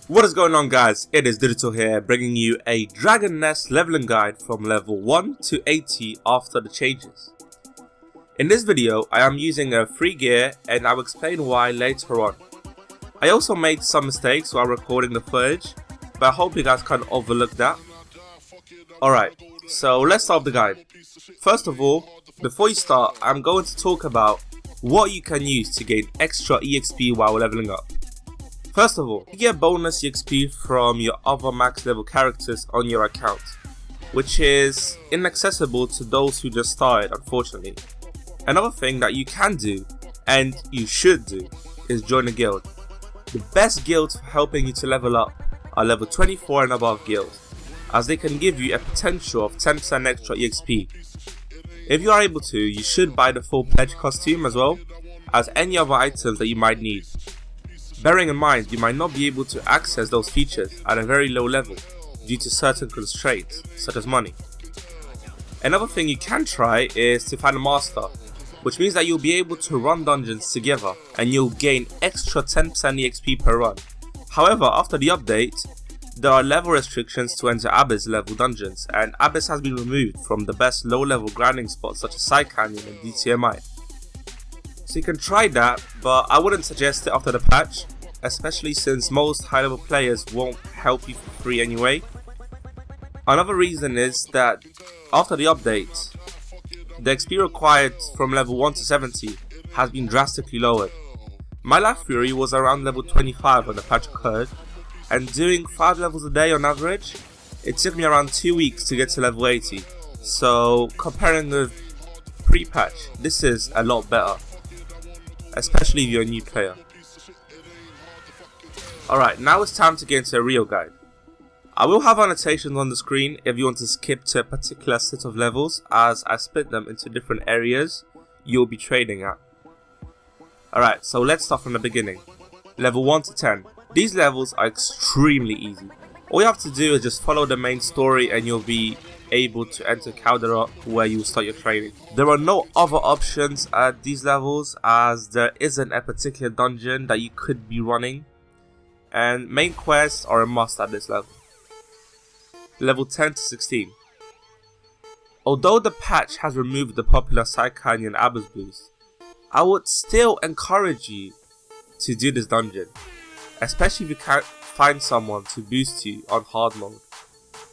What is going on, guys? It is Digital here, bringing you a Dragon Nest leveling guide from level 1 to 80 after the changes. In this video, I am using a free gear and I will explain why later on. I also made some mistakes while recording the footage, but I hope you guys can overlook that. Alright, so let's start the guide. First of all, before you start, I'm going to talk about what you can use to gain extra EXP while leveling up. First of all, you get bonus EXP from your other max level characters on your account, which is inaccessible to those who just started, unfortunately. Another thing that you can do, and you should do, is join a guild. The best guilds for helping you to level up are level 24 and above guilds, as they can give you a potential of 10% extra EXP. If you are able to, you should buy the full pledge costume as well as any other items that you might need. Bearing in mind, you might not be able to access those features at a very low level due to certain constraints, such as money. Another thing you can try is to find a master, which means that you'll be able to run dungeons together and you'll gain extra 10% EXP per run. However, after the update, there are level restrictions to enter Abyss level dungeons, and Abyss has been removed from the best low level grinding spots such as Side Canyon and DTMI. So you can try that, but I wouldn't suggest it after the patch, especially since most high level players won't help you for free anyway. Another reason is that after the update, the XP required from level 1 to 70 has been drastically lowered. My Life Fury was around level 25 when the patch occurred, and doing 5 levels a day on average, it took me around 2 weeks to get to level 80. So comparing with pre-patch, this is a lot better, especially if you're a new player. Alright, now it's time to get into a real guide. I will have annotations on the screen if you want to skip to a particular set of levels, as I split them into different areas you'll be trading at. Alright, so let's start from the beginning. Level 1 to 10. These levels are extremely easy. All you have to do is just follow the main story and you'll be able to enter Caldera, where you will start your training. There are no other options at these levels, as there isn't a particular dungeon that you could be running, and main quests are a must at this level. Level 10 to 16. Although the patch has removed the popular Side Canyon Abyss boost, I would still encourage you to do this dungeon, especially if you can't find someone to boost you on hard mode.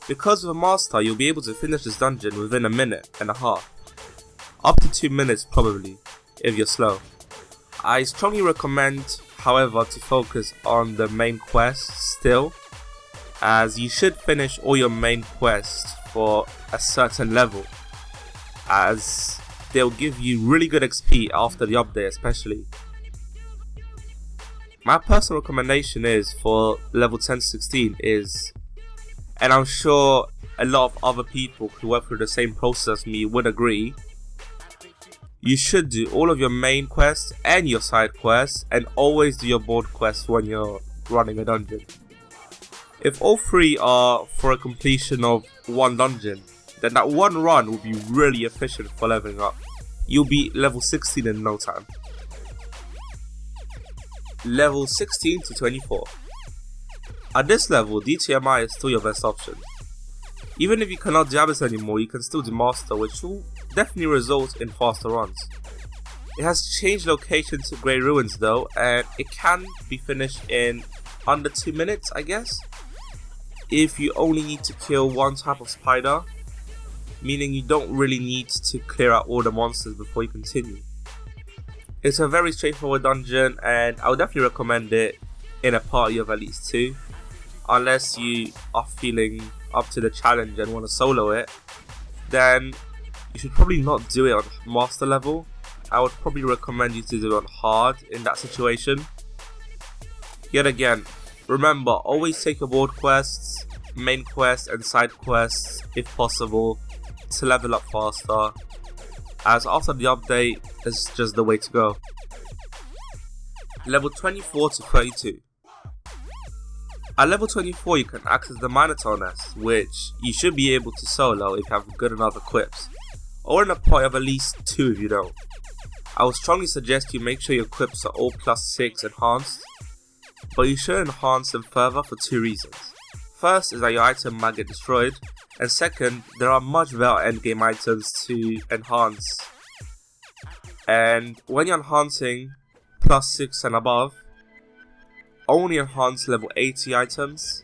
Because with a master, you'll be able to finish this dungeon within a minute and a half, up to 2 minutes probably, if you're slow. I strongly recommend, however, to focus on the main quest still, as you should finish all your main quests for a certain level, as they'll give you really good XP after the update especially. My personal recommendation is for level 10 to 16 is, and I'm sure a lot of other people who went through the same process as me would agree, you should do all of your main quests and your side quests, and always do your board quests when you're running a dungeon. If all three are for a completion of one dungeon, then that one run will be really efficient for leveling up. You'll be level 16 in no time. Level 16 to 24. At this level, DTMI is still your best option. Even if you cannot do Abyss anymore, you can still do Master, which will definitely result in faster runs. It has changed location to Grey Ruins though, and it can be finished in under 2 minutes, I guess, if you only need to kill one type of spider, meaning you don't really need to clear out all the monsters before you continue. It's a very straightforward dungeon, and I would definitely recommend it in a party of at least 2, unless you are feeling up to the challenge and want to solo it. Then you should probably not do it on master level. I would probably recommend you to do it on hard in that situation. Yet again, remember, always take your board quests, main quests and side quests if possible to level up faster, as after the update is just the way to go. Level 24 to 32. At level 24 you can access the Minotaur Nest, which you should be able to solo if you have good enough equips. or in a party of at least 2 if you don't. I would strongly suggest you make sure your equips are all +6 enhanced, but you should enhance them further for 2 reasons. First is that your item might get destroyed, and second, there are much better endgame items to enhance. And when you're enhancing +6 and above, only enhance level 80 items.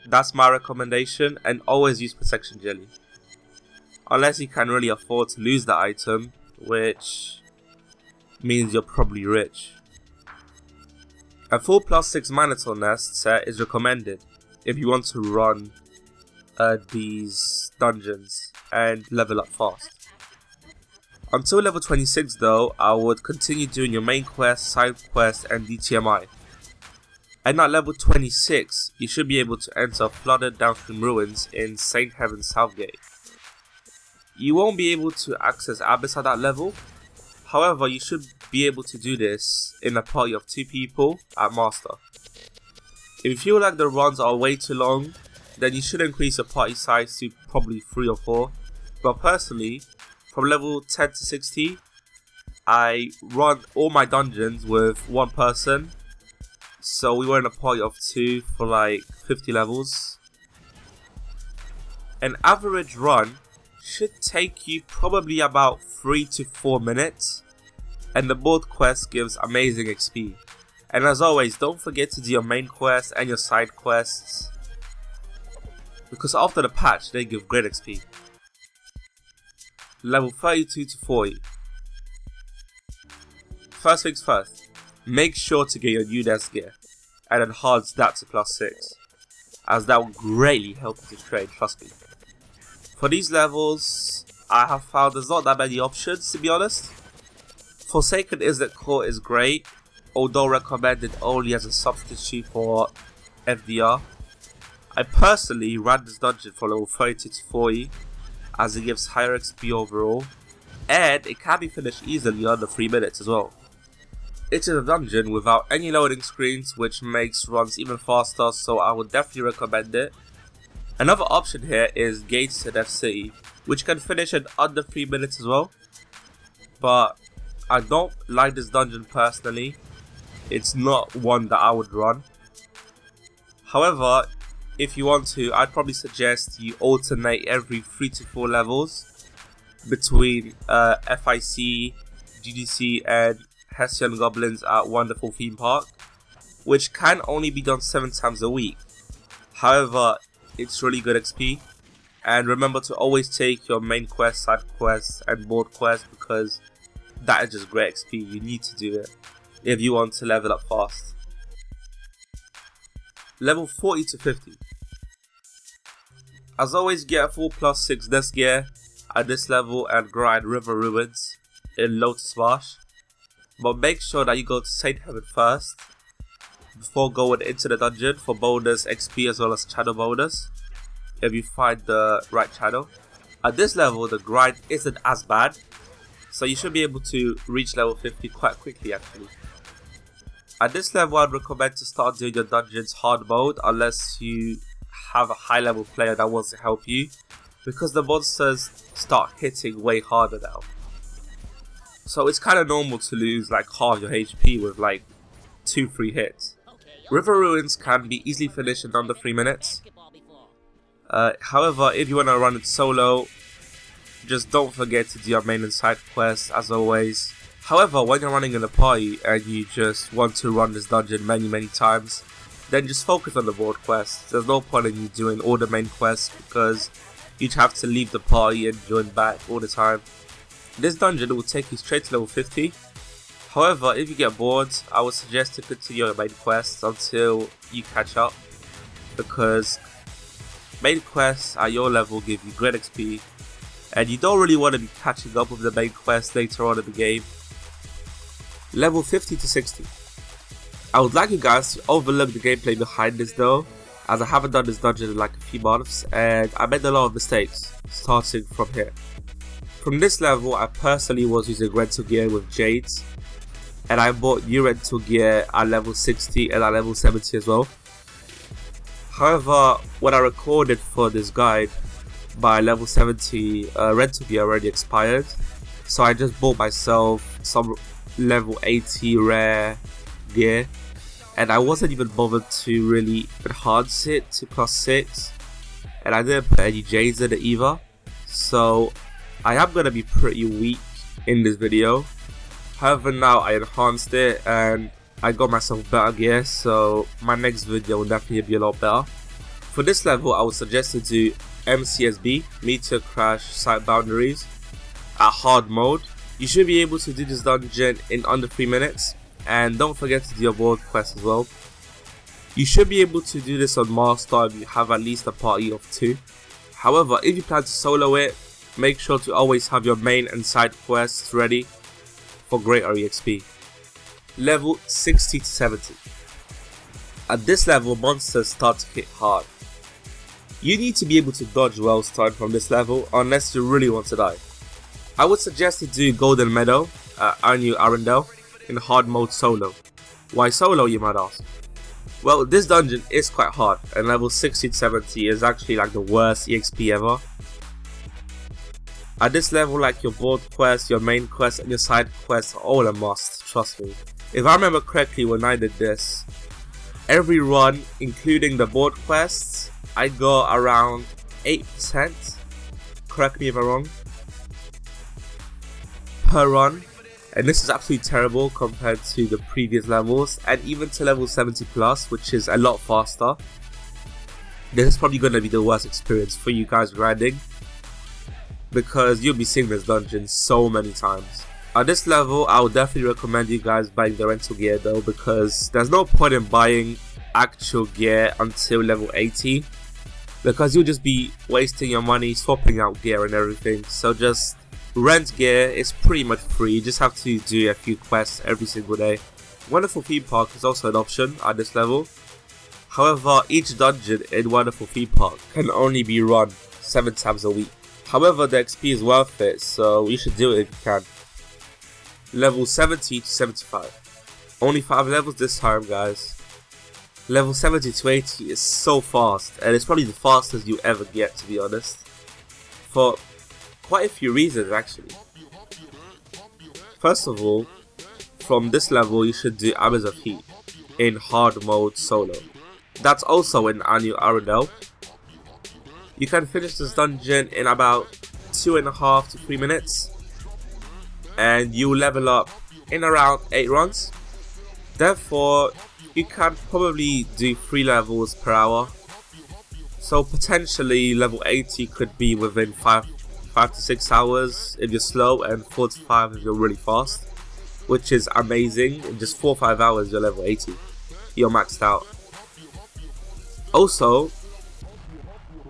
That's my recommendation, and always use protection jelly. Unless you can really afford to lose the item, which means you're probably rich. A full +6 Minotaur nest set is recommended if you want to run these dungeons and level up fast. Until level 26 though, I would continue doing your main quest, side quest and DTMI. And at level 26, you should be able to enter flooded downstream ruins in St. Heaven's Southgate. You won't be able to access Abyss at that level, however you should be able to do this in a party of 2 people at Master. If you feel like the runs are way too long, then you should increase your party size to probably 3 or 4, but personally, from level 10 to 60, I run all my dungeons with 1 person, so we were in a party of 2 for like 50 levels. An average run should take you probably about 3 to 4 minutes, and the board quest gives amazing XP. And as always, don't forget to do your main quest and your side quests, because after the patch they give great XP. Level 32 to 40. First things first, make sure to get your new desk gear and enhance that to +6, as that will greatly help you to trade, trust me. For these levels, I have found there's not that many options, to be honest. Forsaken Islet Core is great, although recommended only as a substitute for FDR. I personally ran this dungeon for level 32 to 40, as it gives higher XP overall, and it can be finished easily under 3 minutes as well. It is a dungeon without any loading screens, which makes runs even faster, so I would definitely recommend it. Another option here is Gates to Death City, which can finish in under 3 minutes as well, but I don't like this dungeon personally. It's not one that I would run. However, if you want to, I'd probably suggest you alternate every 3 to 4 levels between FIC, GDC and Hessian Goblins at Wonderful Theme Park, which can only be done 7 times a week. However, it's really good XP, and remember to always take your main quest, side quests and board quests, because that is just great XP. You need to do it if you want to level up fast. Level 40 to 50. As always, get a full +6 desk gear at this level and grind River Ruins in Lotus Marsh, but make sure that you go to St. Heaven first before going into the dungeon for bonus XP as well as channel bonus, if you find the right channel. At this level the grind isn't as bad, so you should be able to reach level 50 quite quickly actually. At this level I'd recommend to start doing your dungeons hard mode unless you have a high level player that wants to help you, because the monsters start hitting way harder now. So it's kind of normal to lose like half your HP with like 2-3 hits. River Ruins can be easily finished in under 3 minutes. However, if you want to run it solo, just don't forget to do your main and side quests as always. However, when you're running in a party and you just want to run this dungeon many times, then just focus on the board quests. There's no point in you doing all the main quests because you'd have to leave the party and join back all the time. This dungeon will take you straight to level 50. However, if you get bored, I would suggest to continue your main quests until you catch up, because main quests at your level give you great XP, and you don't really want to be catching up with the main quest later on in the game. Level 50 to 60. I would like you guys to overlook the gameplay behind this though, as I haven't done this dungeon in like a few months and I made a lot of mistakes starting from here. From this level I personally was using rental gear with Jades, and I bought new rental gear at level 60 and at level 70 as well. However, when I recorded for this guide, by level 70 rental gear already expired, so I just bought myself some level 80 rare gear, and I wasn't even bothered to really enhance it to +6, and I didn't put any J's in it either, so I am going to be pretty weak in this video. However, now I enhanced it and I got myself better gear, so my next video will definitely be a lot better. For this level, I would suggest to do MCSB, Meter Crash Site Boundaries, at hard mode. You should be able to do this dungeon in under 3 minutes, and don't forget to do your board quest as well. You should be able to do this on Master if you have at least a party of 2. However, if you plan to solo it, make sure to always have your main and side quests ready for greater EXP. Level 60 to 70. At this level, monsters start to hit hard. You need to be able to dodge well starting from this level unless you really want to die. I would suggest to do Golden Meadow at Anu Arundel in hard mode solo. Why solo, you might ask? Well, this dungeon is quite hard, and level 60 to 70 is actually like the worst EXP ever. At this level, like your board quest, your main quest and your side quests are all a must, trust me. If I remember correctly when I did this, every run, including the board quests, I got around 8%, correct me if I'm wrong, per run, and this is absolutely terrible compared to the previous levels and even to level 70 plus, which is a lot faster. This is probably going to be the worst experience for you guys grinding, because you'll be seeing this dungeon so many times. At this level, I would definitely recommend you guys buying the rental gear though, because there's no point in buying actual gear until level 80, because you'll just be wasting your money swapping out gear and everything. So just rent gear. It's pretty much free, you just have to do a few quests every single day. Wonderful Theme Park is also an option at this level. However, each dungeon in Wonderful Theme Park can only be run 7 times a week. However, the XP is worth it, so you should do it if you can. Level 70 to 75. Only 5 levels this time, guys. Level 70 to 80 is so fast, and it's probably the fastest you ever get, to be honest. For quite a few reasons, actually. First of all, from this level you should do Abyss of Heat in hard mode solo. That's also in Anu Arundel. You can finish this dungeon in about 2.5 to 3 minutes, and you level up in around 8 runs. Therefore, you can probably do 3 levels per hour. So potentially level 80 could be within 5 to 6 hours if you're slow, and 4 to 5 if you're really fast, which is amazing. In just 4 or 5 hours you're level 80. You're maxed out. Also,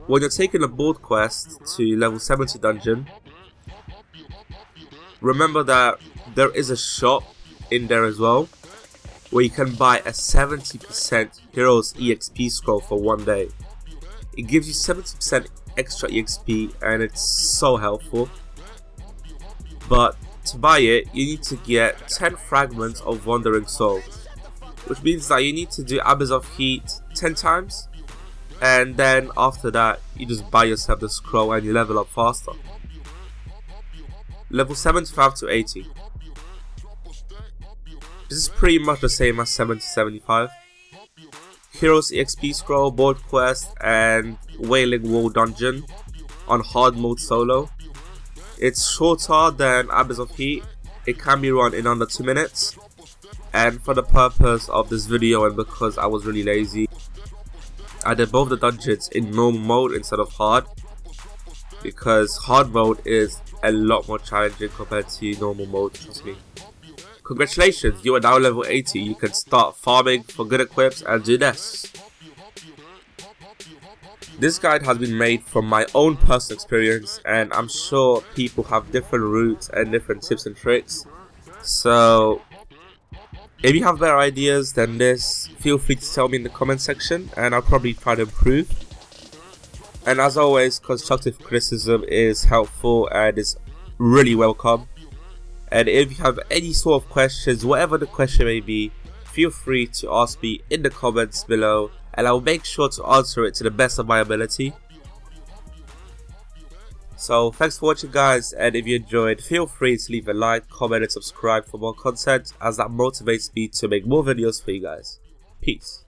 when you're taking a board quest to level 70 dungeon, remember that there is a shop in there as well, where you can buy a 70% Heroes EXP scroll for 1 day. It gives you 70% extra EXP, and it's so helpful. But to buy it, you need to get 10 fragments of Wandering Soul, which means that you need to do Abyss of Heat 10 times, and then after that you just buy yourself the scroll and you level up faster. Level 75 to 80. This is pretty much the same as 70 to 75. Heroes EXP scroll, board quest, and Wailing Wall dungeon on hard mode solo. It's shorter than Abyss of Heat. It can be run in under 2 minutes, and for the purpose of this video and because I was really lazy, I did both the dungeons in normal mode instead of hard, because hard mode is a lot more challenging compared to normal mode, trust me. Congratulations, you are now level 80, you can start farming for good equips and do this. This guide has been made from my own personal experience, and I'm sure people have different routes and different tips and tricks. So if you have better ideas than this, feel free to tell me in the comment section and I'll probably try to improve. And as always, constructive criticism is helpful and is really welcome. And if you have any sort of questions, whatever the question may be, feel free to ask me in the comments below, and I will make sure to answer it to the best of my ability. So thanks for watching guys, and if you enjoyed, feel free to leave a like, comment and subscribe for more content, as that motivates me to make more videos for you guys. Peace.